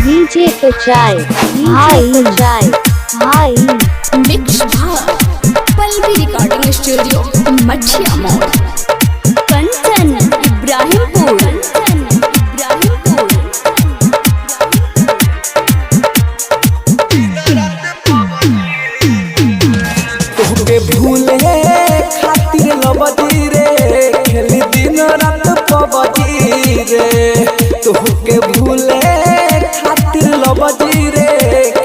DJ कचाई हाई हाई mix Pallavi recording studio मठिया मोड़ कंचन इब्राहिमपुर तोहके भूले खातिर लबजी रे खेली दिन रात पबजी रे। तोहके भूले खातिर लबजी रे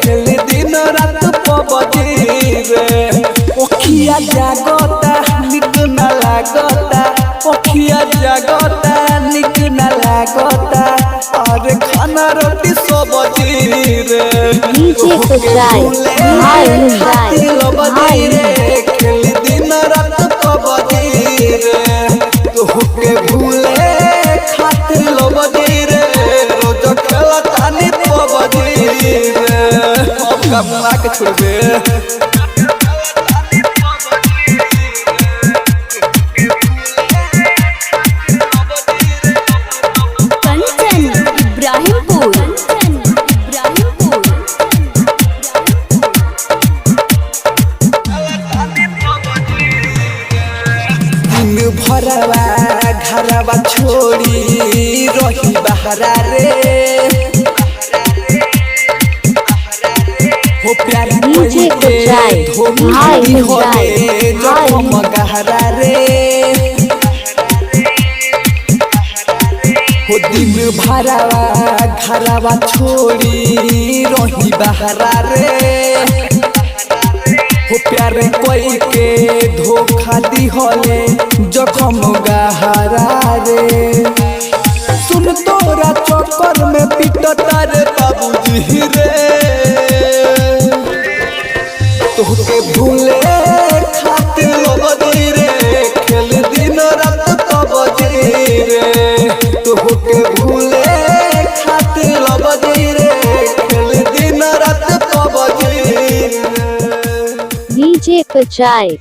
खेली दिन रात पबजी रे। ओखिया जागता निक न लागता, ओखिया जागता निक न लागता, और खाना रोटी सब्जी रे। डीजे कचाई हाई लबजी रे खेली दिन रात पबजी रे। तोहके भूले खातिर लबजी रे रोज खेलतानी पबजी रे। अब कमला के छोड़बे कंचन इब्राहिमपुर दिन भरवा घरवा छोड़ी रही बहरा रे। हो प्यार डीजे कचाई हाई जखम गहरा रे। हो दिन भरवा घरवा छोड़ी रही बहरा रे। हो प्यार कोई के धोखा दी होले जखम गहरा रे। सुन तोरा चक्कर में पिटता रे बाबूजी रे। तोहके भूले खातिर लबजी रे खेल दिन रात पबजी रे। तोहके भूले खातिर लबजी रे खेल दिन रात पबजी रे। डीजे कचाई